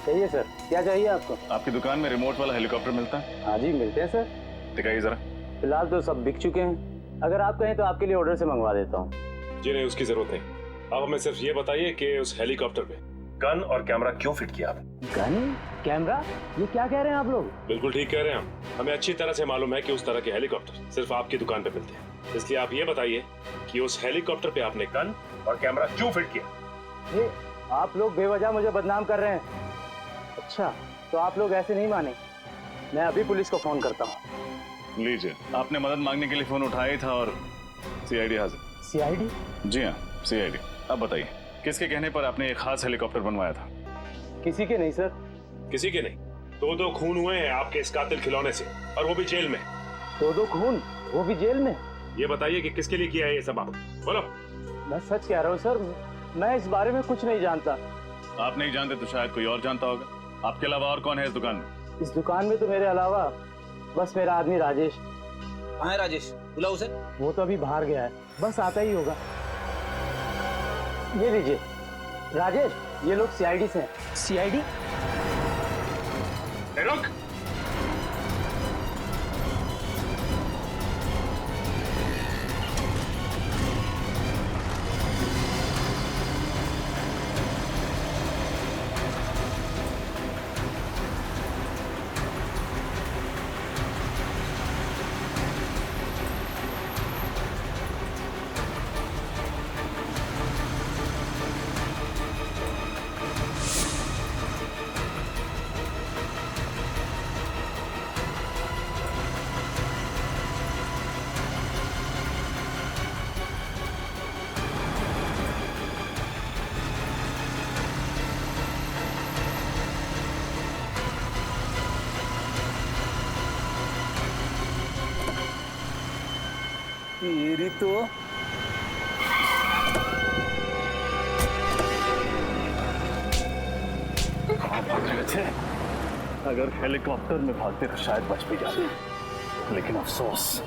चाहिए सर, क्या चाहिए आपको? आपकी दुकान में रिमोट वाला हेलीकॉप्टर मिलता है? हाँ जी मिलते हैं सर। दिखाइए जरा। फिलहाल तो सब बिक चुके हैं, अगर आप कहें तो आपके लिए ऑर्डर से मंगवा देता हूँ। जी नहीं, उसकी जरूरत नहीं। आप हमें सिर्फ ये बताइए कि उस हेलीकॉप्टर पे गन और कैमरा क्यों फिट किया आपने? गन कैमरा, ये क्या कह रहे हैं आप लोग? बिल्कुल ठीक कह रहे हैं हम। हमें अच्छी तरह से मालूम है कि उस तरह के हेलीकॉप्टर सिर्फ आपकी दुकान पे मिलते हैं, इसलिए आप ये बताइए कि उस हेलीकॉप्टर पे आपने गन और कैमरा क्यों फिट किया? ये आप लोग बेवजह मुझे बदनाम कर रहे हैं। अच्छा, तो आप लोग ऐसे नहीं माने, मैं अभी पुलिस को फोन करता हूँ। लीजिए, आपने मदद मांगने के लिए फोन उठाया ही था और सीआईडी हाजिर। सीआईडी? जी हाँ, सीआईडी। अब बताइए, किसके कहने पर आपने एक खास हेलीकॉप्टर बनवाया था? किसी के नहीं सर। किसी के नहीं? दो खून हुए हैं आपके इस कातिल खिलौने से, और वो भी जेल में। दो खून, वो भी जेल में? ये बताइए कि किसके लिए किया है ये सब आप, बोलो। मैं सच कह रहा हूँ सर, मैं इस बारे में कुछ नहीं जानता। आप नहीं जानते तो शायद कोई और जानता होगा। आपके अलावा और कौन है इस दुकान में? इस दुकान में तो मेरे अलावा बस मेरा आदमी राजेश। कहाँ है राजेश? बुलाओ उसे। वो तो अभी बाहर गया है, बस आता ही होगा। ये लीजिए राजेश, ये लोग सीआईडी से हैं। सीआईडी? रुक। तेरी तो भाग रहे थे। अगर हेलीकॉप्टर में भागते तो शायद बच भी जाते, लेकिन अफसोस।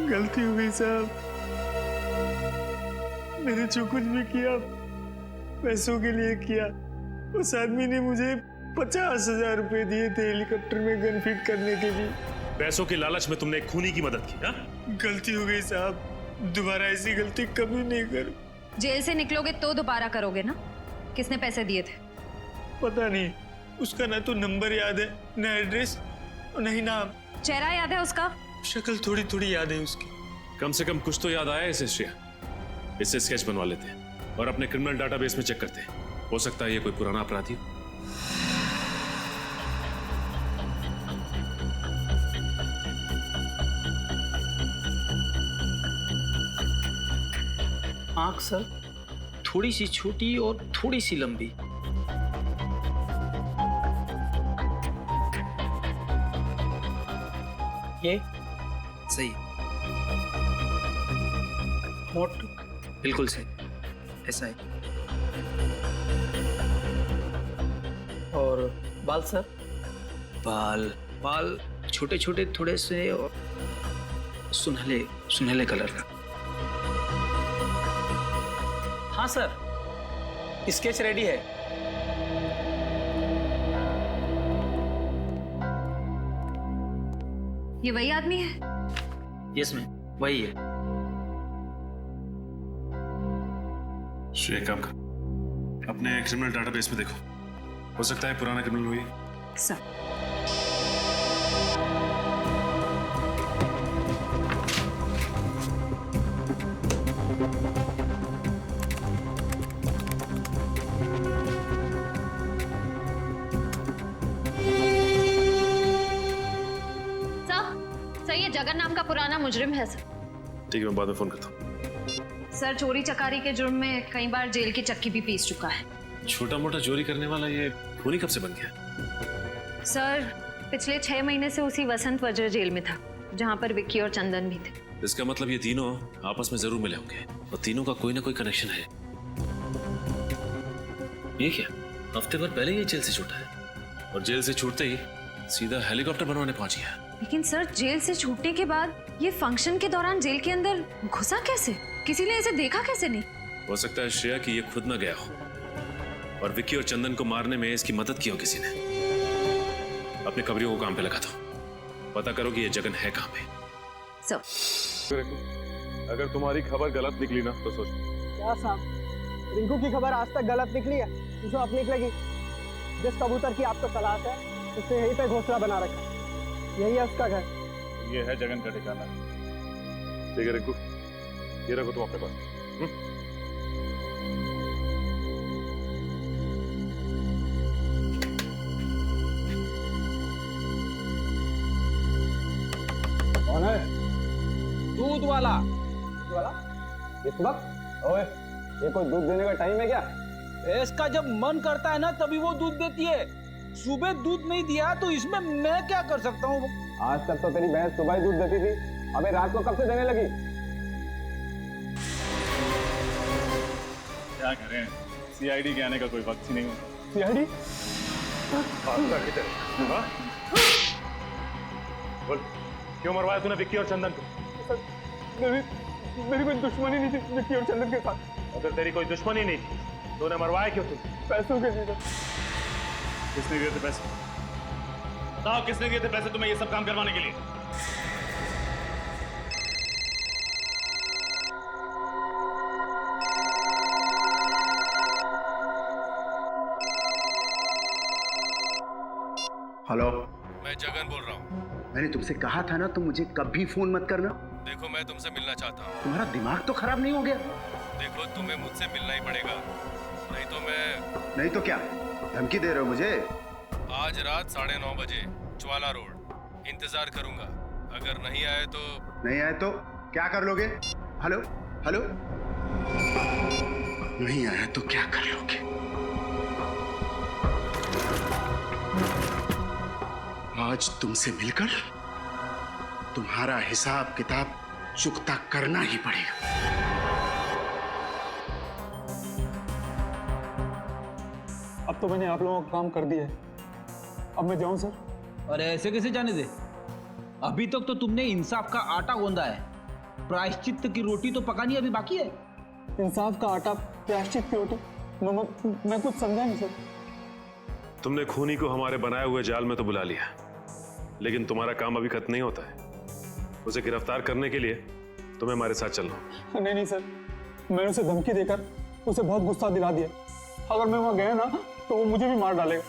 गलती हो गई साहब, मैंने जो कुछ भी किया पैसों के लिए किया। उस आदमी ने मुझे 50,000 रुपए दिए थे हेलीकॉप्टर में गन फिट करने के लिए। पैसों के लालच में तुमने एक खूनी की मदद की? गलती हो गई साहब, दोबारा ऐसी गलती कभी नहीं करूं। जेल से निकलोगे तो दोबारा करोगे ना? किसने पैसे दिए थे? पता नहीं, उसका ना तो नंबर याद है, ना एड्रेस, और ना ही नाम। चेहरा याद है उसका? शक्ल थोड़ी थोड़ी याद है उसकी। कम से कम कुछ तो याद आया इसे श्रेया। इससे स्केच बनवा लेते हैं और अपने क्रिमिनल डाटाबेस में चेक करते हैं, हो सकता है ये कोई पुराना अपराधी हो। आंख सर थोड़ी सी छोटी और थोड़ी सी लंबी। ये सही। होठ बिल्कुल सही, ऐसा है। और बाल सर? बाल बाल छोटे छोटे थोड़े से और सुनहले सुनहले कलर का। हाँ सर, स्केच रेडी है। ये वही आदमी है? यस मैम, वही है। श्रेया, काम कर, अपने क्रिमिनल डाटाबेस में देखो, हो सकता है पुराना क्रिमिनल हुई। सर ये जगन नाम का पुराना मुजरिम है सर। ठीक है, मैं बाद में फोन करता हूँ। सर चोरी चकारी के जुर्म में कई बार जेल की चक्की भी पीस चुका है। छोटा मोटा चोरी करने वाला ये खूनी कब से बन गया? सर पिछले 6 महीने से उसी वसंत वज्र जेल में था, जहाँ पर विक्की और चंदन भी थे। इसका मतलब ये तीनों आपस में जरूर मिले होंगे और तीनों का कोई ना कोई कनेक्शन है। ये क्या, हफ्ते भर पहले ये जेल से छूटा है और जेल से छूटते ही सीधा हेलीकॉप्टर बनवाने पहुंच गया। लेकिन सर जेल से छूटने के बाद ये फंक्शन के दौरान जेल के अंदर घुसा कैसे? किसी ने इसे देखा कैसे नहीं? हो सकता है श्रेया कि ये खुद ना गया हो और विक्की और चंदन को मारने में इसकी मदद की हो किसी ने। अपने खबरियों को काम पे लगा दो, पता करो कि ये जगन है कहाँ पे। सर, अगर तुम्हारी खबर गलत निकली ना तो सोच। क्या साहब, रिंकू की खबर आज तक गलत निकली है? जो अब निकलेगी, जिस कबूतर की आपको तलाश है उससे यहीं पे घोंसला बना रखा है, यही है उसका घर। ये है जगन का ठिकाना। ठीक है रिंकू, ये रखो तुम अपने पास। कौन है? दूध वाला। इस वक्त? ओए, ये कोई दूध देने का टाइम है क्या? भैंस का जब मन करता है ना तभी वो दूध देती है। सुबह दूध नहीं दिया तो इसमें मैं क्या कर सकता हूँ? आज तक तो तेरी भैंस सुबह ही दूध देती थी, अबे रात को कब से देने लगी? क्या करें, सीआईडी के आने का कोई वक्त ही नहीं होता। सीआईडी? बोल, क्यों मरवाया तूने विक्की और चंदन को? मेरी कोई दुश्मनी नहीं थी विक्की और चंदन के साथ। अगर तेरी कोई दुश्मनी नहीं थी तो उन्हें मरवाया क्यों तू? पैसों के लिए। किसने दिए थे पैसे? बताओ किसने दिए थे पैसे तुम्हें ये सब काम करवाने के लिए? हेलो, मैं जगन बोल रहा हूँ। मैंने तुमसे कहा था ना, तुम मुझे कभी फोन मत करना। देखो मैं तुमसे मिलना चाहता हूँ। तुम्हारा दिमाग तो खराब नहीं हो गया? देखो तुम्हें मुझसे मिलना ही पड़ेगा, नहीं तो मैं। नहीं तो क्या धमकी दे रहे हो मुझे? आज रात 9:30 बजे ज्वाला रोड इंतजार करूंगा। अगर नहीं आए तो। नहीं आए तो क्या कर लोगे? हेलो हेलो, नहीं आया तो क्या कर लोगे? आज तुमसे मिलकर तुम्हारा हिसाब किताब चुकता करना ही पड़ेगा। अब तो मैंने आप लोगों का काम कर दिया है, अब मैं जाऊं सर? अरे ऐसे कैसे जाने दे? अभी तक तो तुमने इंसाफ का आटा गूंदा है, प्रायश्चित की रोटी तो पकानी अभी बाकी है। इंसाफ का आटा, प्रायश्चित की रोटी? मैं कुछ समझा नहीं सर। तुमने खूनी को हमारे बनाए हुए जाल में तो बुला लिया, लेकिन तुम्हारा काम अभी खत्म नहीं होता है। उसे गिरफ्तार करने के लिए तुम्हें हमारे साथ चलना। नहीं सर, मैंने उसे धमकी देकर उसे बहुत गुस्सा दिला दिया। अगर मैं वहां गया ना तो वो मुझे भी मार डालेगा।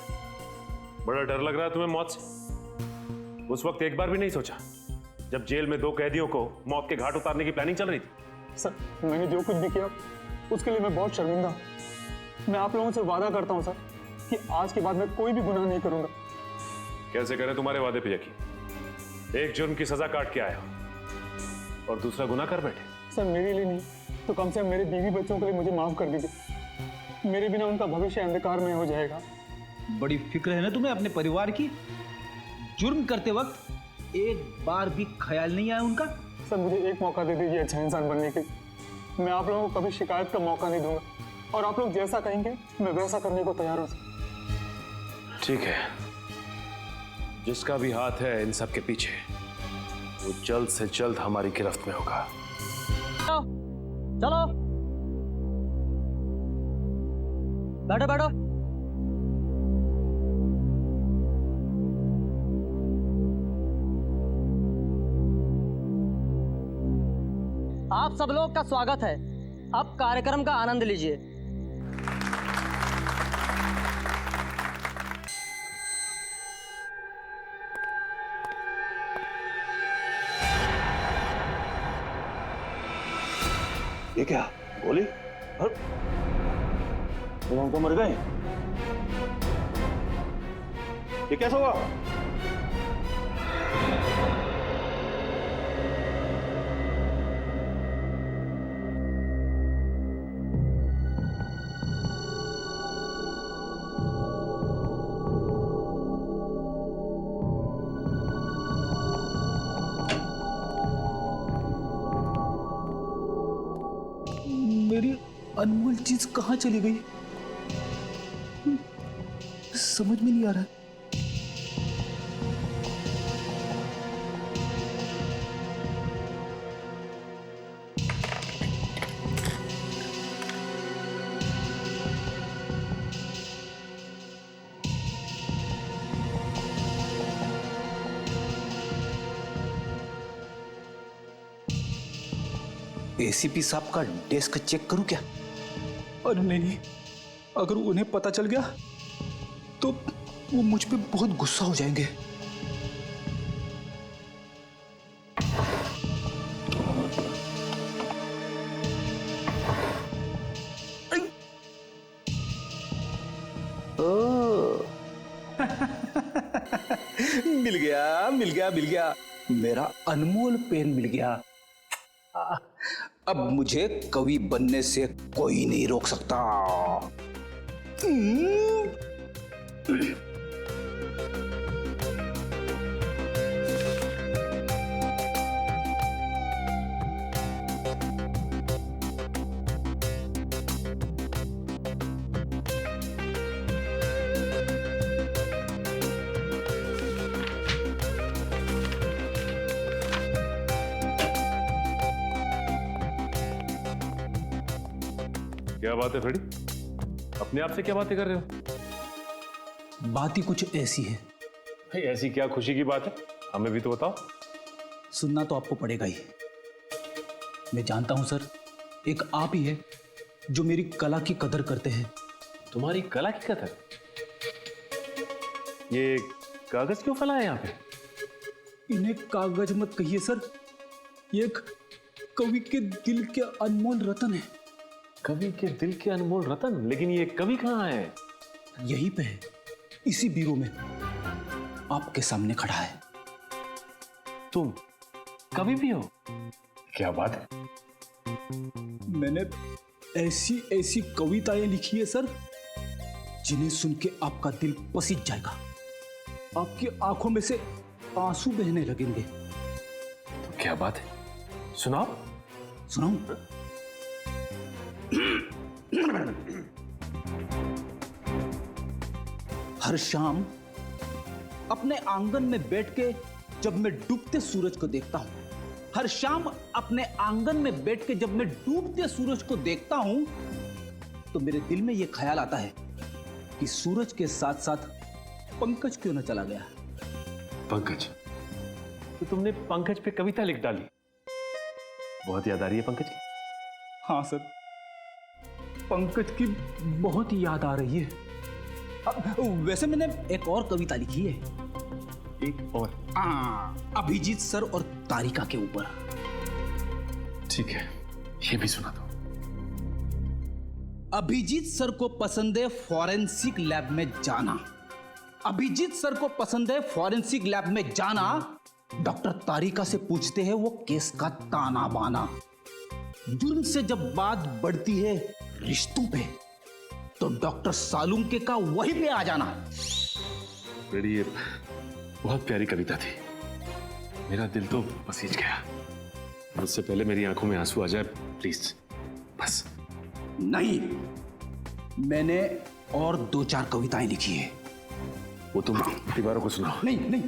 बड़ा डर लग रहा है तुम्हें मौत से? उस वक्त एक बार भी नहीं सोचा जब जेल में 2 कैदियों को मौत के घाट उतारने की प्लानिंग चल रही थी? सर, मैंने जो कुछ भी किया उसके लिए मैं बहुत शर्मिंदा हूं। मैं आप लोगों से वादा करता हूं सर कि आज के बाद मैं कोई भी गुनाह नहीं करूंगा। कैसे करें तुम्हारे वादे पे यकीन? एक जुर्म की सजा काट के आया और दूसरा गुनाह कर बैठे। सर, मेरे लिए नहीं तो कम से कम मेरे बीवी बच्चों के लिए मुझे माफ कर दीजिए। मेरे बिना उनका भविष्य अंधकार में हो जाएगा। बड़ी फिक्र है ना तुम्हें अपने परिवार की? जुर्म करते वक्त एक बार भी ख्याल नहीं आया उनका? सर, मुझे एक मौका दे दीजिए अच्छा इंसान बनने के। मैं आप लोगों को कभी शिकायत का मौका नहीं दूंगा और आप लोग जैसा कहेंगे मैं वैसा करने को तैयार हूं। ठीक है, जिसका भी हाथ है इन सब के पीछे वो जल्द से जल्द हमारी गिरफ्त में होगा। चलो बैठो बैठो। आप सब लोग का स्वागत है। अब कार्यक्रम का आनंद लीजिए। ये क्या गोली? लोगों को मर गए। ये कैसा हुआ? मेरी अनमोल चीज कहाँ चली गई? समझ में नहीं आ रहा। एसीपी साहब का डेस्क चेक करूं क्या? अरे नहीं, अगर उन्हें पता चल गया तो वो मुझ पे बहुत गुस्सा हो जाएंगे। मिल गया मिल गया मिल गया, मेरा अनमोल पेन मिल गया। अब मुझे कवि बनने से कोई नहीं रोक सकता। क्या बात है फ्रेडी? अपने आप से क्या बातें कर रहे हो? बात ही कुछ ऐसी है। भाई ऐसी क्या खुशी की बात है, हमें भी तो बताओ। सुनना तो आपको पड़ेगा ही। मैं जानता हूं सर, एक आप ही है जो मेरी कला की कदर करते हैं। तुम्हारी कला की कदर? ये कागज क्यों फैला है यहाँ पे? इन्हें कागज मत कहिए सर, ये एक कवि के दिल के अनमोल रतन है। कवि के दिल के अनमोल रतन? लेकिन ये कवि कहाँ है? यहीं पे है, इसी बीरो में, आपके सामने खड़ा है। तुम कवि भी हो? क्या बात है। मैंने ऐसी ऐसी कविताएं लिखी है सर, जिन्हें सुन के आपका दिल पसीज जाएगा, आपकी आंखों में से आंसू बहने लगेंगे। तो क्या बात है, सुनाओ। सुनाऊं? हर शाम अपने आंगन में बैठ के जब मैं डूबते सूरज को देखता हूं, हर शाम अपने आंगन में बैठ के जब मैं डूबते सूरज को देखता हूं, तो मेरे दिल में यह ख्याल आता है कि सूरज के साथ साथ पंकज क्यों न चला गया। पंकज? तो तुमने पंकज पे कविता लिख डाली? बहुत याद आ रही है पंकज की? हाँ सर, पंकज की बहुत याद आ रही है। वैसे मैंने एक और कविता लिखी है। एक और? अभिजीत सर और तारिका के ऊपर। ठीक है, ये भी सुना दो। अभिजीत सर को पसंद है फॉरेंसिक लैब में जाना। अभिजीत सर को पसंद है फॉरेंसिक लैब में जाना। डॉक्टर तारिका से पूछते हैं वो केस का ताना बाना। जुर्म से जब बात बढ़ती है रिश्तों पे, तो डॉक्टर सालुंके का वहीं पे आ जाना। बेटी, ये बहुत प्यारी कविता थी, मेरा दिल तो पसीज गया। उससे पहले मेरी आंखों में आंसू आ जाए प्लीज, बस। नहीं, मैंने और 2-4 कविताएं लिखी है, वो तुम दीवारों को सुनाओ। नहीं नहीं।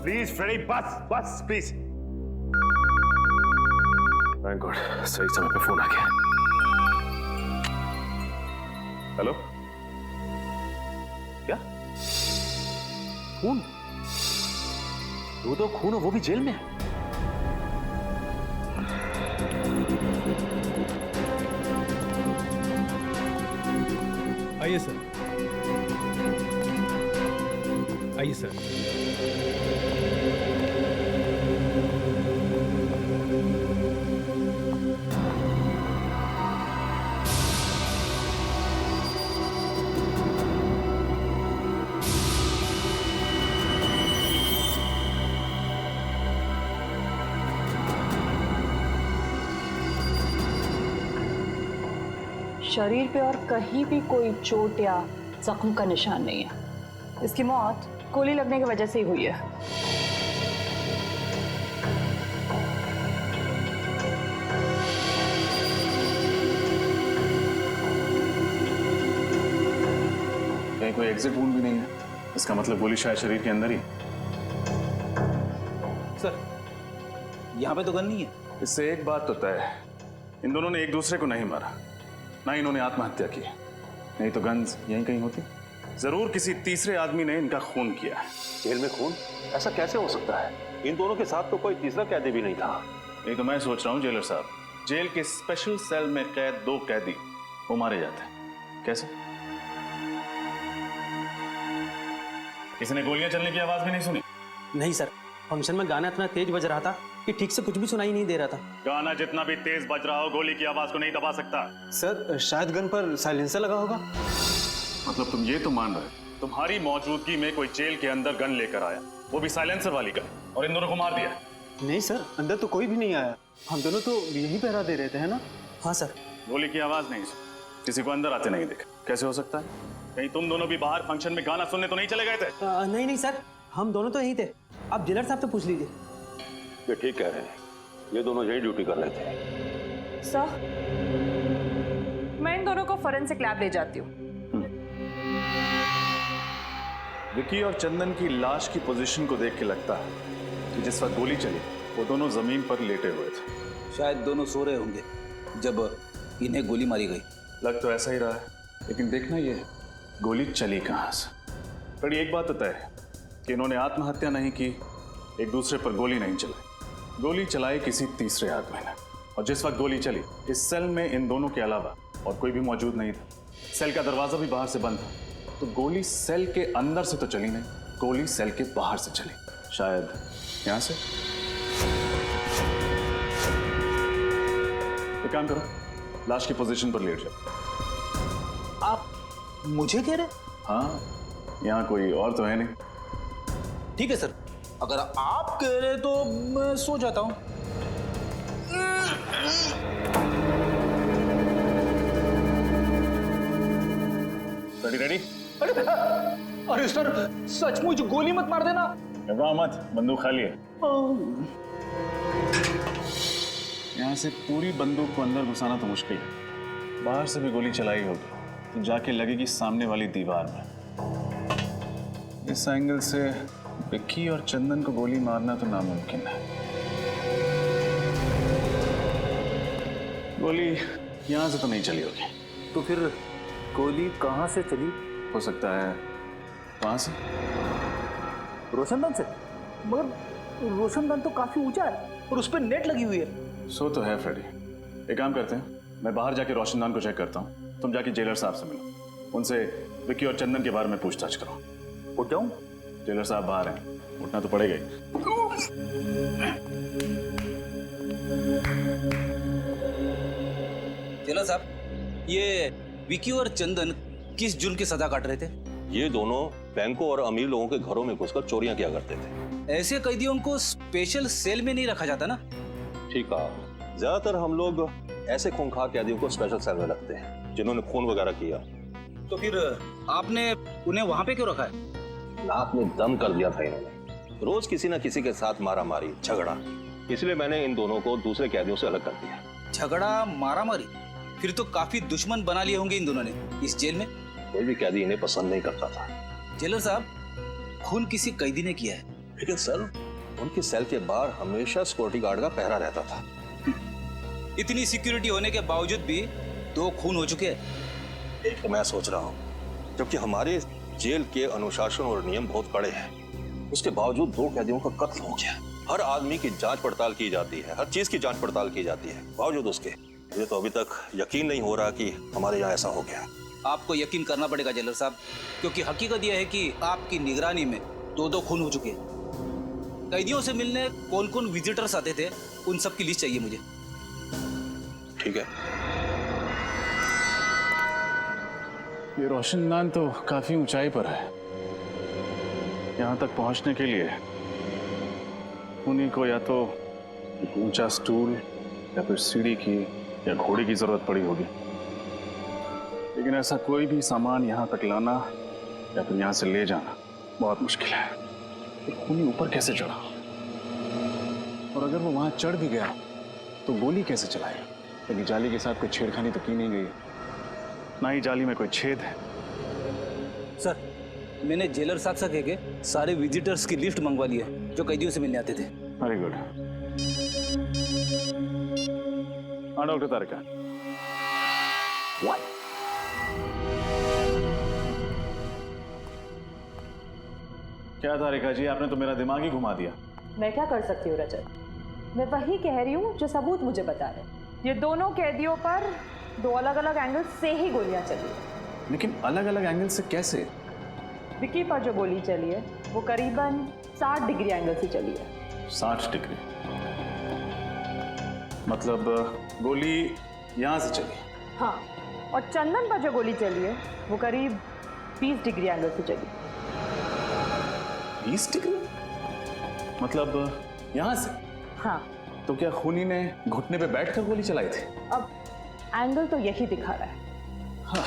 प्लीज फ्रेडी, बस बस प्लीज। थैंक गॉड, सही समय पे फोन आ गया। हेलो? क्या खून? दो खून हो, वो भी जेल में? आइए सर, आइए सर। शरीर पे और कहीं भी कोई चोट या जख्म का निशान नहीं है। इसकी मौत गोली लगने की वजह से ही हुई है। कहीं कोई एग्जिट वुंड भी नहीं है, इसका मतलब गोली शायद शरीर के अंदर ही। सर, यहां पे तो गन नहीं है। इससे एक बात तो तय है, इन दोनों ने एक दूसरे को नहीं मारा, ना इन्होंने आत्महत्या की, नहीं तो गन्स यहीं कहीं होती। जरूर किसी तीसरे आदमी ने इनका खून किया है। जेल में खून? ऐसा कैसे हो सकता है? इन दोनों के साथ तो कोई तीसरा कैदी भी नहीं था। नहीं तो मैं सोच रहा हूँ जेलर साहब, जेल के स्पेशल सेल में कैद 2 कैदी वो मारे जाते हैं। कैसे? किसी ने गोलियां चलने की आवाज भी नहीं सुनी? नहीं सर, फंक्शन में गाना इतना तेज बज रहा था कि ठीक से कुछ भी सुनाई नहीं दे रहा था। गाना जितना भी तेज बज रहा हो, गोली की आवाज को नहीं दबा सकता। सर शायद गन पर साइलेंसर लगा होगा। मतलब तुम ये तो मान रहे हो तुम्हारी मौजूदगी में कोई जेल के अंदर गन लेकर आया, वो भी साइलेंसर वाली गन, और इन दोनों को मार दिया? नहीं सर, अंदर तो कोई भी नहीं आया। हम दोनों तो यही पहरा दे रहे थे, है ना? हाँ सर। गोली की आवाज नहीं सुनी, किसी को अंदर आते नहीं देखा। कैसे हो सकता है? कहीं तुम दोनों भी बाहर फंक्शन में गाना सुनने तो नहीं चले गए थे? नहीं नहीं सर, हम दोनों तो यही थे। आप जेलर साहब से पूछ लीजिए। ये ठीक कह रहे हैं, ये दोनों यही ड्यूटी कर रहे थे। सर, मैं इन दोनों को फोरेंसिक लैब ले जाती हूँ। विकी और चंदन की लाश की पोजीशन को देख के लगता है कि जिस वक्त गोली चली वो दोनों जमीन पर लेटे हुए थे। शायद दोनों सो रहे होंगे जब इन्हें गोली मारी गई। लग तो ऐसा ही रहा है, लेकिन देखना ये गोली चली कहां से। पर एक बात तो तय है कि इन्होंने आत्महत्या नहीं की, एक दूसरे पर गोली नहीं चलाई। गोली चलाई किसी तीसरे आदमी ने, और जिस वक्त गोली चली इस सेल में इन दोनों के अलावा और कोई भी मौजूद नहीं था। सेल का दरवाजा भी बाहर से बंद था, तो गोली सेल के अंदर से तो चली नहीं, गोली सेल के बाहर से चली। शायद यहां से। एक काम करो, लाश की पोजीशन पर लेट जाओ। आप मुझे कह रहे? हाँ, यहाँ कोई और तो है नहीं। ठीक है सर, अगर आप कह रहे तो मैं सो जाता हूं। Ready ready? अरे सर, सचमुच गोली मत मार देना। घबराओ मत, बंदूक खाली है। यहाँ से पूरी बंदूक को अंदर घुसाना तो मुश्किल है, बाहर से भी गोली चलाई होगी तो जाके लगेगी सामने वाली दीवार में। इस एंगल से विक्की और चंदन को गोली मारना तो नामुमकिन है। गोली यहाँ से तो नहीं चली होगी। तो फिर गोली कहाँ से चली? हो सकता है वहां से, रोशनदान से। मगर रोशनदान तो काफी ऊंचा है और उस पर नेट लगी हुई है। सो तो है फ्रेडी। एक काम करते हैं, मैं बाहर जाके रोशनदान को चेक करता हूँ, तुम जाके जेलर साहब से मिलो, उनसे विक्की और चंदन के बारे में पूछताछ करो। उठ जाऊं? जेलर साहब बाहर हैं, उठना तो पड़ेगा ही। जेलर साहब, ये विकी और चंदन किस जुर्म की सजा काट रहे थे? ये दोनों बैंकों और अमीर लोगों के घरों में घुसकर चोरियां किया करते थे। ऐसे कैदियों को स्पेशल सेल में नहीं रखा जाता ना? ठीक कहा, ज्यादातर हम लोग ऐसे खूंखार कैदियों को स्पेशल सेल में रखते हैं जिन्होंने खून वगैरह किया। तो फिर आपने उन्हें वहां पे क्यों रखा है? नाक में दम कर दिया था इन्होंने, रोज किसी न किसी के साथ मारा मारी झगड़ा, इसलिए मैंने इन दोनों को दूसरे कैदियों से अलग कर दिया। झगड़ा मारा मारी? फिर तो काफी दुश्मन बना लिए होंगे इन दोनों ने इस जेल में। कोई भी कैदी इन्हें पसंद नहीं करता था। जेलर साहब, खून किसी कैदी ने किया है, लेकिन सर उनकी सेल के बाहर हमेशा सिक्योरिटी गार्ड का पहरा रहता था। इतनी सिक्योरिटी होने के बावजूद भी 2 खून हो चुके हैं। एक तो मैं सोच रहा हूँ, जबकि हमारे जेल के अनुशासन और नियम बहुत कड़े हैं, उसके बावजूद 2 कैदियों का कत्ल हो गया। हर आदमी की जांच पड़ताल की जाती है, हर चीज की जांच पड़ताल की जाती है, बावजूद उसके मुझे तो अभी तक यकीन नहीं हो रहा कि हमारे यहाँ ऐसा हो गया। आपको यकीन करना पड़ेगा जेलर साहब, क्योंकि हकीकत यह है कि आपकी निगरानी में 2 खून हो चुके हैं। कैदियों से मिलने कौन कौन विजिटर्स आते थे, उन सब की लिस्ट चाहिए मुझे। ठीक है। ये रोशनदान तो काफी ऊंचाई पर है, यहाँ तक पहुंचने के लिए उन्हीं को या तो एक ऊंचा स्टूल या फिर सीढ़ी की या घोड़े की जरूरत पड़ी होगी, लेकिन ऐसा कोई भी सामान यहाँ तक लाना या फिर यहाँ से ले जाना बहुत मुश्किल है। तो खूनी ऊपर कैसे चढ़ा, और अगर वो वहां चढ़ भी गया तो गोली कैसे चलाएगा? क्योंकि जाली के साथ कोई छेड़खानी तो की नहीं गई, ना ही जाली में कोई छेद है। सर, मैंने जेलर साहब से कह के सारे विजिटर्स की लिस्ट मंगवा ली है जो कैदियों से मिलने आते थे। Very good. हाँ डॉक्टर तारिका। क्या तारिका जी, आपने तो मेरा दिमाग ही घुमा दिया। मैं क्या कर सकती हूँ रजत? मैं वही कह रही हूँ जो सबूत मुझे बता रहे। ये दोनों कैदियों पर 2 अलग अलग एंगल से ही गोलियां चली है। लेकिन अलग अलग एंगल से कैसे? विक्की पर जो गोली चली है वो करीबन 60 डिग्री एंगल से चली है। 60 डिग्री मतलब गोली यहां से चली? हाँ, और चंदन पर जो गोली चली है वो करीब 20 डिग्री एंगल से चली। 20 डिग्री मतलब यहां से? हाँ। तो क्या खूनी ने घुटने पे बैठकर गोली चलाई थी? अब एंगल तो यही दिखा रहा है। हाँ,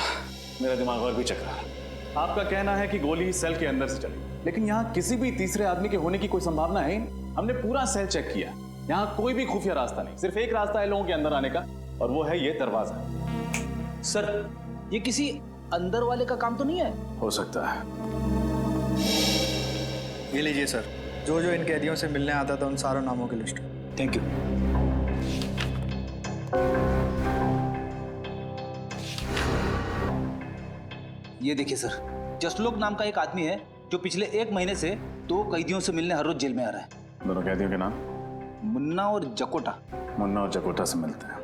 मेरा दिमाग और भी चक रहा है। आपका कहना है कि गोली सेल के अंदर से चली, लेकिन यहाँ किसी भी तीसरे आदमी के होने की कोई संभावना है? हमने पूरा सेल चेक किया, यहाँ कोई भी खुफिया रास्ता नहीं। सिर्फ एक रास्ता है लोगों के अंदर आने का, और वो है ये दरवाजा। सर, ये किसी अंदर वाले का काम तो नहीं है? हो सकता है। ये लीजिए सर, जो जो इन कैदियों से मिलने आता था उन सारों नामों की लिस्ट। Thank you. ये देखिए सर, जसलोक नाम का एक आदमी है जो पिछले 1 महीने से 2 कैदियों से मिलने हर रोज जेल में आ रहा है। दोनों कैदियों के नाम? मुन्ना और जकोटा। मुन्ना और जकोटा से मिलते हैं।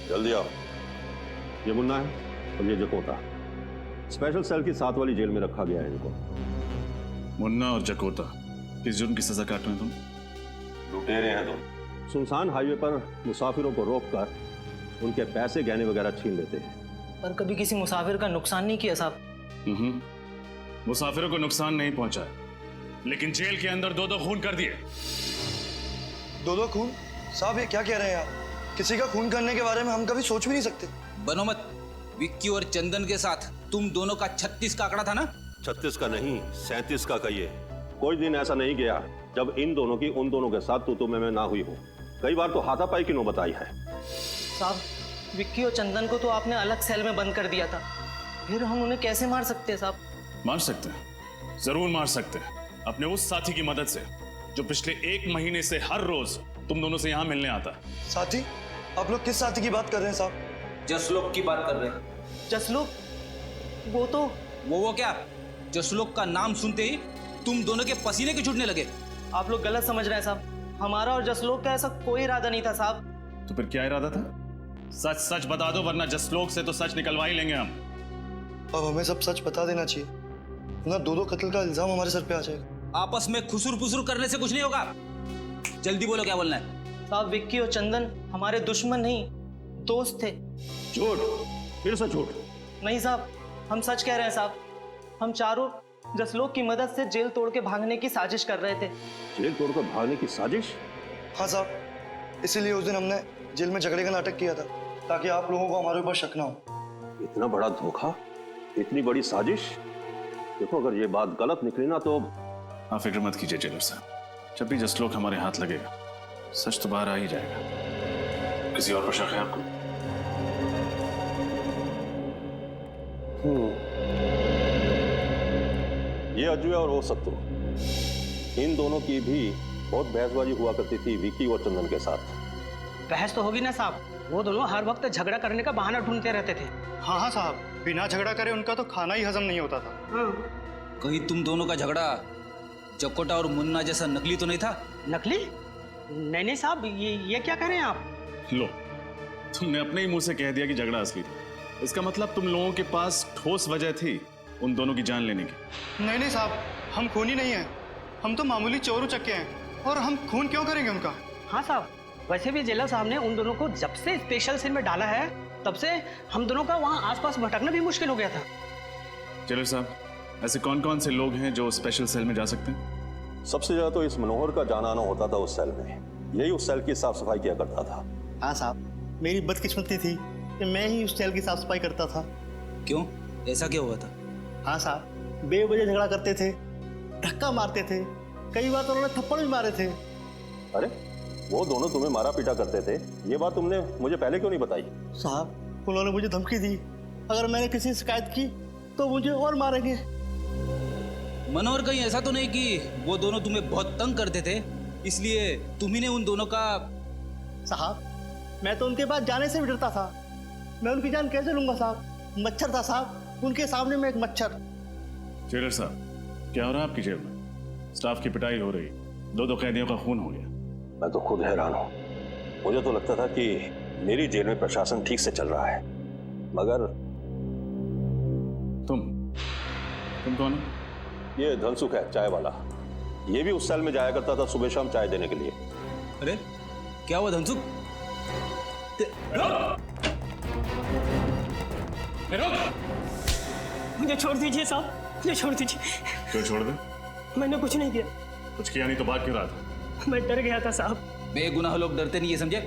जल्दी आओ। ये मुन्ना है और ये जकोटा। स्पेशल सेल की 7 वाली जेल में रखा गया है इनको। मुन्ना और जकोटा किस जुर्म की सजा काट रहे हैं तुम? लुटेरे हैं तुम। सुनसान हाईवे पर मुसाफिरों को रोककर उनके पैसे गहने वगैरह छीन लेते हैं। पर कभी किसी मुसाफिर का नुकसान नहीं किया साहब। मुसाफिरों को नुकसान नहीं पहुंचा, लेकिन जेल के अंदर 2-2 खून कर दिए। 2-2 खून? साहब ये क्या कह रहे हैं आप? किसी का खून करने के बारे में हम कभी सोच भी नहीं सकते। बनो मत। विक्की और चंदन के साथ तुम दोनों का 36 का आंकड़ा था ना? 36 का नहीं, 37 का कहिए। कोई दिन ऐसा नहीं गया जब इन दोनों की उन दोनों के साथ तू मैं ना हुई हो। कई बार तो हाथापाई की नौबत आई है। साहब, विक्की और चंदन को तो आपने अलग सेल में बंद कर दिया था, फिर हम उन्हें कैसे मार सकते हैं साहब? मार सकते हैं, जरूर मार सकते हैं, अपने उस साथी की मदद से जो पिछले 1 महीने से हर रोज तुम दोनों से यहाँ मिलने आता। साथी? आप लोग किस साथी की बात कर रहे हैं साहब? जसलोक की बात कर रहे हैं। जसलोक? वो तो वो क्या? जसलोक का नाम सुनते ही तुम दोनों के पसीने के छूटने लगे। आप लोग गलत समझ रहे हैं साहब। हमारा और जसलोक का ऐसा कोई इरादा नहीं था साहब। तो फिर क्या इरादा था? सच सच बता दो, वरना जसलोक से तो सच निकलवा ही लेंगे हम। अब हमें सब सच बता देना चाहिए, ना 2-2 कत्ल का इल्जाम हमारे सर पे आ जाएगा। आपस में खुसुर-पुसुर करने से कुछ नहीं होगा। जल्दी बोलो क्या बोलना है। साहब, विक्की और चंदन हमारे दुश्मन नहीं, दोस्त थे। झूठ, फिर से झूठ। नहीं साहब, हम सच कह रहे हैं साहब। हम चारों जसलोक की मदद से जेल तोड़ के भागने की साजिश कर रहे थे। जेल तोड़कर भागने की साजिश? हाँ साहब, इसीलिए उस दिन हमने जेल में झगड़े का नाटक किया था, ताकि आप लोगों को हमारे ऊपर शक ना हो। इतना बड़ा धोखा, इतनी बड़ी साजिश। देखो, अगर ये बात गलत निकली ना तो। आप फिक्र मत कीजिए जेलर साहब, जब भी जसलोक हमारे हाथ लगेगा सच तो बाहर आ ही जाएगा। किसी और पर शक है आपको? ये अज्जू और वो सत्तू, इन दोनों की भी बहुत बहसबाजी हुआ करती थी विक्की और चंदन के साथ। बहस तो होगी ना साहब, वो दोनों हर वक्त झगड़ा करने का बहाना ढूंढते रहते थे। हाँ हाँ साहब, बिना झगड़ा करे उनका तो खाना ही हजम नहीं होता था। कहीं तुम दोनों का झगड़ा जकोटा और मुन्ना जैसा नकली तो नहीं था? नकली? नहीं साहब, ये क्या कह रहे हैं आप? लो, तुमने अपने ही मुंह से कह दिया कि झगड़ा असली था। इसका मतलब तुम लोगों के पास ठोस वजह थी उन दोनों की जान लेने की। नहीं साहब, हम खूनी नहीं हैं, हम तो मामूली चोर उचक्के हैं, और हम खून क्यों करेंगे उनका? हाँ साहब, वैसे भी जेलर साहब ने उन दोनों को जब से स्पेशल सेल में डाला है तब से हम दोनों का वहाँ आसपास भटकना भी मुश्किल हो गया था। जेलर साहब, ऐसे कौन कौन से लोग हैं जो स्पेशल सेल में जा सकते हैं? सबसे ज्यादा तो इस मनोहर का जाना आना होता था उस सेल में। यही उस सेल की साफ सफाई किया करता था। हाँ साहब, मेरी बदकिस्मती थी कि मैं ही उस सेल की साफ सफाई करता था। क्यों? ऐसा क्या हुआ था? हाँ साहब, बेवजह झगड़ा करते थे, धक्का मारते थे, कई बार तो उन्होंने थप्पड़ भी मारे थे। अरे, वो दोनों तुम्हें मारा पीटा करते थे, ये बात तुमने मुझे पहले क्यों नहीं बताई? साहब, उन्होंने मुझे धमकी दी, अगर मैंने किसी शिकायत की तो मुझे और मारेंगे। मनोहर, कहीं ऐसा तो नहीं कि वो दोनों तुम्हें बहुत तंग करते थे, इसलिए तुम्ही ने उन दोनों का? साहब, मैं तो उनके पास जाने से भी डरता था। मैं उनकी जान कैसे लूंगा साहब? मच्छर था साहब, उनके सामने मैं एक मच्छर। जेलर साहब, क्या हो रहा है आपकी जेल में? स्टाफ की पिटाई हो रही, दो कैदियों का खून हो गया। मैं तो खुद हैरान हूं। मुझे तो लगता था कि मेरी जेल में प्रशासन ठीक से चल रहा है, मगर तुम कौन हो? ये धनसुख है, चाय वाला। ये भी उस सेल में जाया करता था सुबह शाम चाय देने के लिए। अरे क्या हुआ धनसुख? मुझे छोड़ दीजिए साहब, मुझे छोड़ दीजिए। क्यों छोड़ दे? मैंने कुछ नहीं किया। कुछ किया नहीं तो बात क्यों रहा था? मैं डर गया था साहब। बेगुनाह लोग डरते नहीं, ये समझे?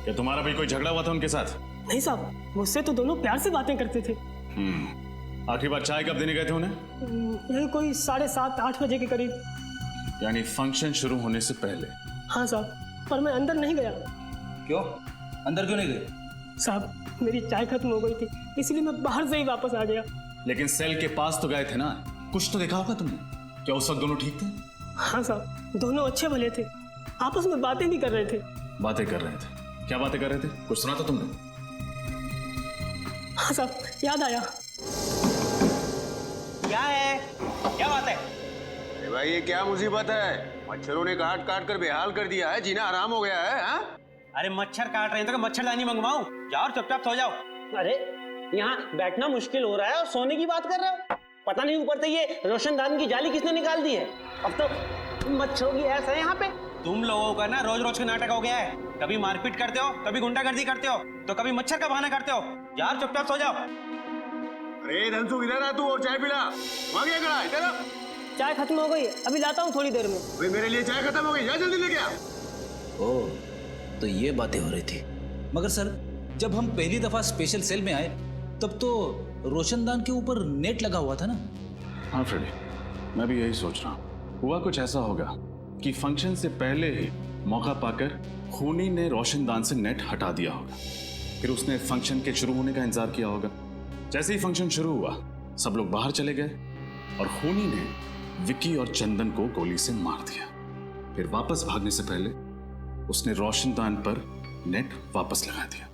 क्या तुम्हारा भी कोई झगड़ा हुआ था उनके साथ? नहीं साहब, मुझसे तो दोनों प्यार से बातें करते थे। आखिरी बार चाय कब देने गए थे उन्हें? यही कोई 7:30-8 बजे के करीब। यानी फंक्शन शुरू होने से पहले? हाँ साहब, पर मैं अंदर नहीं गया। क्यों? अंदर क्यों नहीं गए? साहब, मेरी चाय खत्म हो गई थी, इसलिए मैं बाहर से ही वापस आ गया। लेकिन सेल के पास तो गए थे ना, कुछ तो देखा होगा तुमने। क्या उस वक्त दोनों ठीक थे? हाँ साहब, दोनों अच्छे भले थे, आपस में बातें भी कर रहे थे। बातें कर रहे थे? क्या बातें कर रहे थे? कुछ सुना था तुमने? हाँ साहब, याद आया। क्या है? क्या बात है? अरे भाई ये क्या मुसीबत है? मच्छरों ने काट काट कर बेहाल कर दिया है, जीना आराम हो गया है। हाँ? अरे मच्छर काट रहे हैं तो मच्छरदानी मंगवाऊं? जाओ और चुपचाप सो जाओ। अरे यहाँ बैठना मुश्किल हो रहा है और सोने की बात कर रहे हो? पता नहीं ऊपर से ये रोशनदान की जाली किसने निकाल दी है। अब तो मच्छरों की ऐसा है यहाँ पे। तुम लोगों का ना रोज रोज का नाटक हो गया है। कभी मारपीट करते हो, कभी गुंडागर्दी करते हो, तो कभी मच्छर का बहाना करते हो। यार चुपचाप सो जाओ। अरे धनसुख इधर आ तू और चाय पिला। वहाँ गया खड़ा है, इधर आ। चाय खत्म हो गई, अभी लाता हूँ थोड़ी देर में। भाई मेरे लिए चाय खत्म हो गई, जा जल्दी लेके आ। ओह, तो ये बातें हो रही थी। मगर सर, जब हम पहली दफा स्पेशल सेल में आए तब तो रोशनदान के ऊपर नेट लगा हुआ था ना? हाँ फ्रेडी, मैं भी यही सोच रहा हूँ। हुआ कुछ ऐसा होगा कि फंक्शन से पहले ही मौका पाकर खूनी ने रोशनदान से नेट हटा दिया होगा। फिर उसने फंक्शन के शुरू होने का इंतजार किया होगा। जैसे ही फंक्शन शुरू हुआ, सब लोग बाहर चले गए और खूनी ने विक्की और चंदन को गोली से मार दिया। फिर वापस भागने से पहले उसने रोशनदान पर नेट वापस लगा दिया।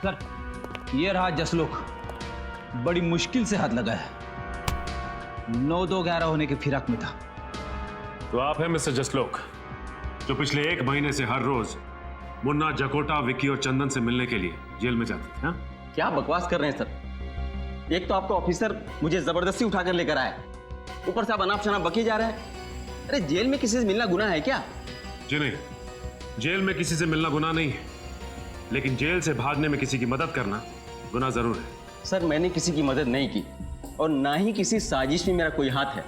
सर, ये रहा जसलोक। बड़ी मुश्किल से हाथ लगा है। 9-2-11 होने के फिराक में था। तो आप हैं मिस्टर जसलोक, जो पिछले 1 महीने से हर रोज मुन्ना, जकोटा, विक्की और चंदन से मिलने के लिए जेल में जाते थे। हाँ? क्या बकवास कर रहे हैं सर? एक तो आपका ऑफिसर मुझे जबरदस्ती उठाकर लेकर आया, ऊपर से आप अनाप शनाप बके जा रहे हैं। अरे जेल में किसी से मिलना गुनाह है क्या? जी नहीं, जेल में किसी से मिलना गुनाह नहीं है, लेकिन जेल से भागने में किसी की मदद करना गुनाह जरूर है। सर, मैंने किसी की मदद नहीं की और ना ही किसी साजिश में मेरा कोई हाथ है।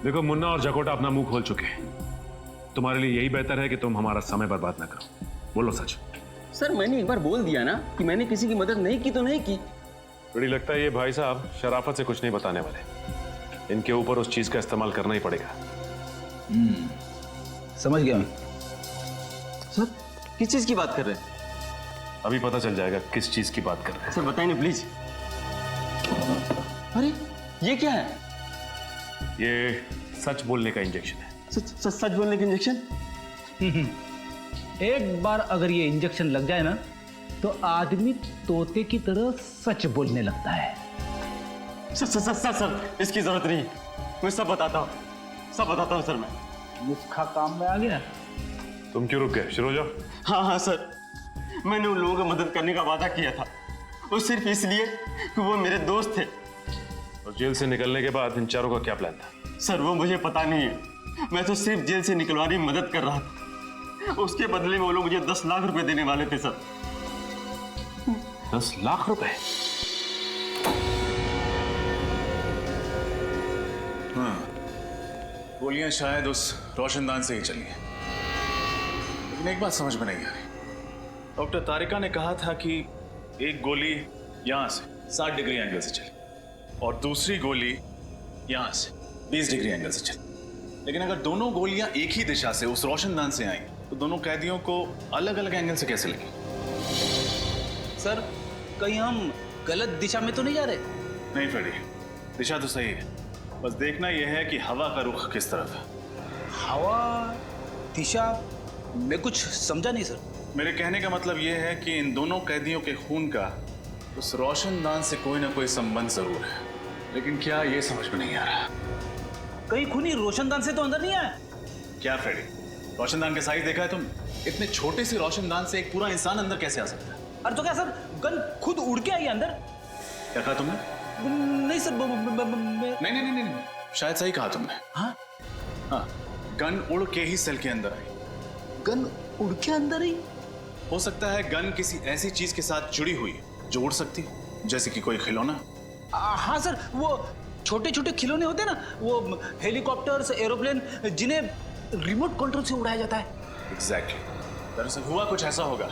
देखो, मुन्ना और जकोटा अपना मुंह खोल चुके हैं। तुम्हारे लिए यही बेहतर है कि तुम हमारा समय बर्बाद ना करो। बोलो सच। सर, मैंने एक बार बोल दिया ना कि मैंने किसी की मदद नहीं की तो नहीं की। बड़ी लगता है ये भाई साहब शराफत से कुछ नहीं बताने वाले। इनके ऊपर उस चीज का इस्तेमाल करना ही पड़ेगा। समझ गया मैं। सर, किस चीज की बात कर रहे हैं? अभी पता चल जाएगा किस चीज की बात कर रहे हैं। सर बताइए ना प्लीज। अरे ये क्या है? ये सच बोलने का इंजेक्शन है। सच बोलने का इंजेक्शन? एक बार अगर ये इंजेक्शन लग जाए ना तो आदमी तोते की तरह सच बोलने लगता है। सर, इसकी जरूरत नहीं। मैं सब बताता हूँ सर। मैं मुस्खा काम में आ गया। तुम क्यों रुक गए? शुरू हो जाओ। हाँ सर, मैंने उन लोगों को मदद करने का वादा किया था, वो सिर्फ इसलिए कि वो मेरे दोस्त थे। और जेल से निकलने के बाद इन चारों का क्या प्लान था? सर, वो मुझे पता नहीं है। मैं तो सिर्फ जेल से निकलवाने में मदद कर रहा था। उसके बदले में वो लोग मुझे 10 लाख रुपए देने वाले थे सर। 10 लाख रुपए? हाँ, गोलियां शायद उस रोशनदान से ही चली हैं। लेकिन एक बात समझ में नहीं आ रही। डॉक्टर तारिका ने कहा था कि एक गोली यहां से 60 डिग्री एंगल से चली और दूसरी गोली यहां से 20 डिग्री एंगल से चली। लेकिन अगर दोनों गोलियां एक ही दिशा से उस रोशनदान से आई तो दोनों कैदियों को अलग अलग एंगल से कैसे लगी? सर, कहीं हम गलत दिशा में तो नहीं जा रहे? नहीं फ्रेडी, दिशा तो सही है, बस देखना यह है कि हवा का रुख किस तरफ है। हवा, दिशा, मैं कुछ समझा नहीं सर। मेरे कहने का मतलब यह है कि इन दोनों कैदियों के खून का उस रोशनदान से कोई ना कोई संबंध जरूर है, लेकिन क्या ये समझ में नहीं आ रहा। कहीं खूनी रोशनदान से तो अंदर नहीं आया? क्या फ्रेडी, रोशनदान का साइज देखा है तुम? इतने छोटे से रोशनदान से एक पूरा इंसान अंदर कैसे आ सकता है? अरे तो क्या सर गन खुद उड़ के आई अंदर? क्या कहा तुमने? नहीं सर, नहीं, शायद सही कहा तुमने। हाँ, गन उड़ के ही सेल के अंदर आई। गन उड़ के अंदर ही? हो सकता है गन किसी ऐसी चीज के साथ जुड़ी हुई है जो उड़ सकती है, जैसे कि कोई खिलौना। हाँ सर, वो छोटे छोटे खिलौने होते हैं ना, वो हेलीकॉप्टर्स, एरोप्लेन, जिन्हें रिमोट कंट्रोल से उड़ाया जाता है। एग्जैक्टली। दरअसल हुआ कुछ ऐसा होगा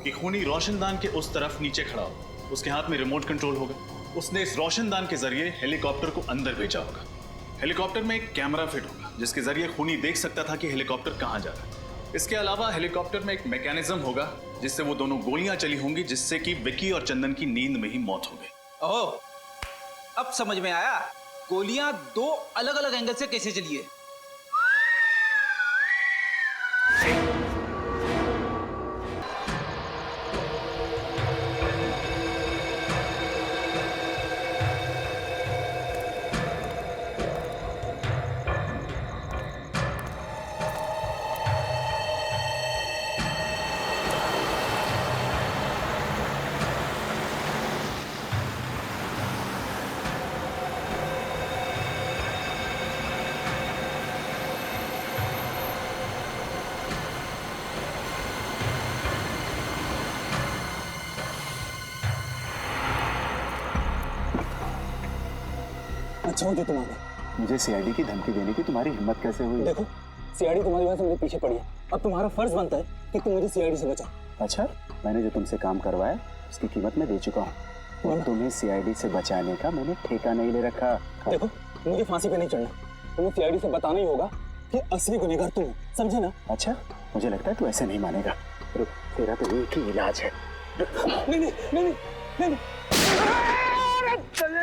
कि खूनी रोशनदान के उस तरफ नीचे खड़ा हो, उसके हाथ में रिमोट कंट्रोल होगा, उसने इस रोशनदान के जरिए हेलीकॉप्टर को अंदर भेजा होगा। हेलीकॉप्टर में एक कैमरा फिट होगा जिसके जरिए खूनी देख सकता था कि हेलीकॉप्टर कहां जा रहा है। इसके अलावा हेलीकॉप्टर में एक मैकेनिज्म होगा जिससे वो दोनों गोलियां चली होंगी, जिससे कि विकी और चंदन की नींद में ही मौत हो गई। ओह, अब समझ में आया गोलियां दो अलग अलग एंगल से कैसे चली है। अच्छा हो जो तुम आ गए। मुझे सीआईडी की धमकी देने की तुम्हारी हिम्मत कैसे हुई? देखो, सीआईडी तुम्हारी वजह से मेरे पीछे पड़ी है। अब तुम्हारा फर्ज बनता है कि तुम मुझे सीआईडी से बचाओ। अच्छा, मैंने जो तुमसे काम करवाया उसकी कीमत मैं दे चुका हूँ और तुम्हें सीआईडी से बचाने का मैंने ठेका नहीं ले रखा। देखो, मुझे फांसी पे नहीं चढ़ना, तुम्हें सीआईडी से बताना ही होगा कि असली गुनहगार तुम हो, समझे ना? अच्छा, मुझे लगता है तू ऐसे नहीं मानेगा। तेरा तो एक ही इलाज है। नहीं,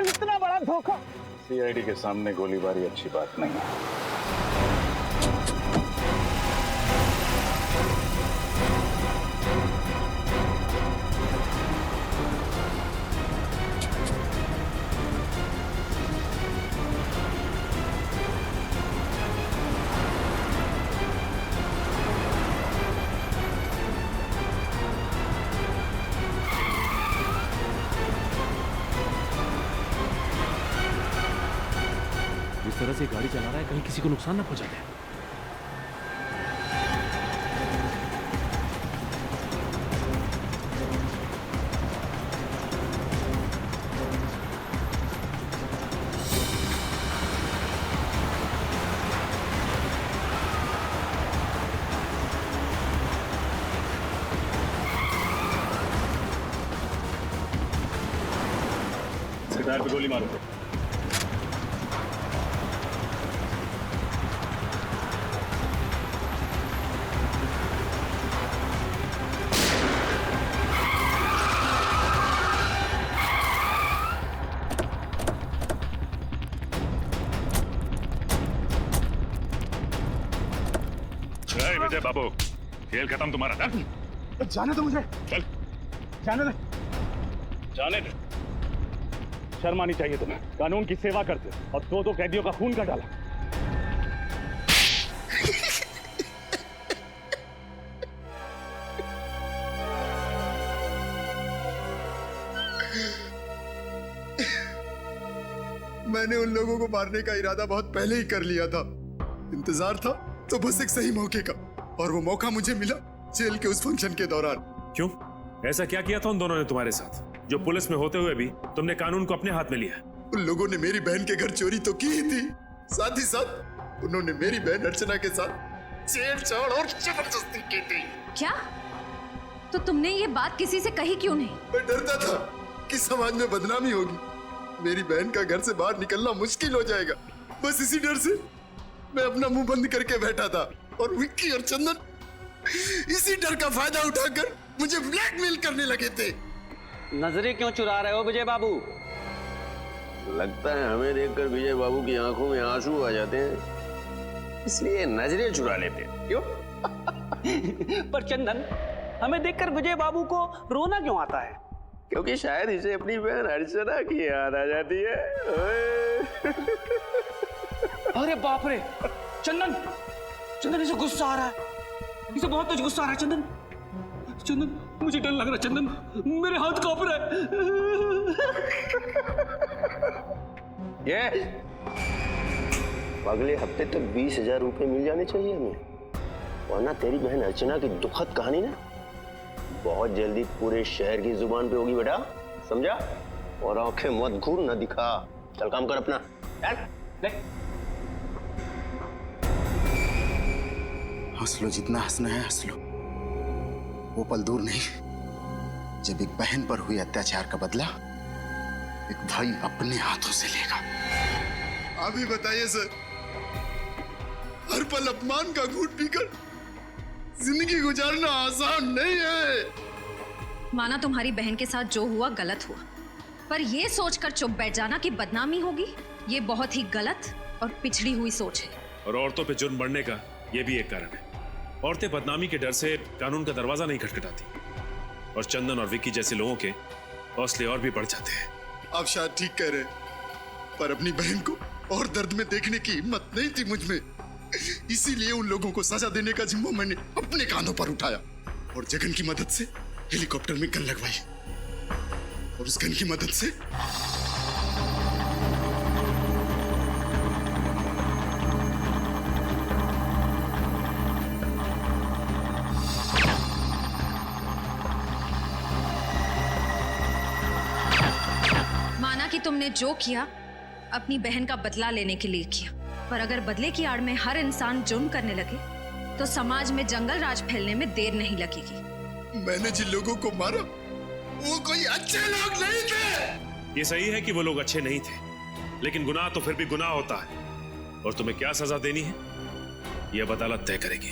इतना बड़ा धोखा। सीआईडी के सामने गोलीबारी अच्छी बात नहीं है। इस तरह से गाड़ी चला रहा है, कहीं किसी को नुकसान ना पहुंचा दे। टायर पे गोली मारो। विजय बाबू, खेल खत्म तुम्हारा। जाने दो मुझे। चल, जाने दे। जाने दे। शर्म आनी चाहिए तुम्हें। कानून की सेवा करते और दो कैदियों का खून कर डाला। मैंने उन लोगों को मारने का इरादा बहुत पहले ही कर लिया था। इंतजार था तो बस एक सही मौके का, और वो मौका मुझे मिला जेल के उस फंक्शन के दौरान। क्यों? ऐसा क्या किया था उन दोनों ने तुम्हारे साथ, जो पुलिस में होते हुए भी तुमने कानून को अपने हाथ में लिया? उन लोगों ने मेरी बहन के घर चोरी तो की ही थी, साथ ही साथ उन्होंने मेरी बहन अर्चना के साथ छेड़छाड़ और जबरदस्ती की थी। क्या? तो तुमने ये बात किसी से कही क्यों नहीं? मैं डरता था कि समाज में बदनामी होगी, मेरी बहन का घर से बाहर निकलना मुश्किल हो जाएगा। बस इसी डर से मैं अपना मुंह बंद करके बैठा था, और विक्की और चंदन इसी डर का फायदा उठाकर मुझे ब्लैकमेल करने लगे थे। नजरें क्यों चुरा रहे हो विजय बाबू? लगता है हमें देखकर विजय बाबू की आंखों में आंसू आ जाते हैं, इसलिए नजरें चुरा लेते हैं। क्यों? पर चंदन, हमें देखकर विजय बाबू को रोना क्यों आता है? क्योंकि शायद इसे अपनी बहन अर्चना की याद आ जाती है। अरे बाप रे, चंदन, चंदन इसे गुस्सा आ रहा है, इसे बहुत कुछ गुस्सा आ रहा है। चंदन, चंदन, मुझे डर लग रहा है। चंदन, मेरे हाथ कांप रहा है। ये अगले हफ्ते तक 20,000 रुपए मिल जाने चाहिए हमें, वरना तेरी बहन अर्चना की दुखद कहानी ना बहुत जल्दी पूरे शहर की जुबान पे होगी बेटा, समझा? और आंखें मत घूर, न दिखा। चल काम कर अपना। हंस लो, जितना हंसना है हंस लो। वो पल दूर नहीं जब एक बहन पर हुए अत्याचार का बदला एक भाई अपने हाथों से लेगा। आप ही बताइए सर, हर पल अपमान का घूंट पीकर जिंदगी गुजारना आसान नहीं है। माना तुम्हारी बहन के साथ जो हुआ गलत हुआ, पर ये सोचकर चुप बैठ जाना कि बदनामी होगी, ये बहुत ही गलत और पिछड़ी हुई सोच है। और औरतों पे जुर्म बढ़ने का ये भी एक कारण है। औरतें बदनामी के डर से कानून का दरवाजा नहीं खटखटाती, और चंदन और विक्की जैसे लोगों के हौसले और भी बढ़ जाते हैं। आप शायद ठीक कह रहे हैं, पर अपनी बहन को और दर्द में देखने की हिम्मत नहीं थी मुझ में, इसीलिए उन लोगों को सजा देने का जिम्मा मैंने अपने कांधों पर उठाया और जगन की मदद से हेलीकॉप्टर में गन लगवाई, और उस गन की मदद से माना कि तुमने जो किया अपनी बहन का बदला लेने के लिए किया, पर अगर बदले की आड़ में हर इंसान जुर्म करने लगे तो समाज में जंगल राज फैलने में देर नहीं लगेगी। मैंने जिन लोगों को मारा वो कोई अच्छे लोग नहीं थे। ये सही है कि वो लोग अच्छे नहीं थे, लेकिन गुनाह तो फिर भी गुनाह होता है, और तुम्हें क्या सजा देनी है ये अब अदालत तय करेगी।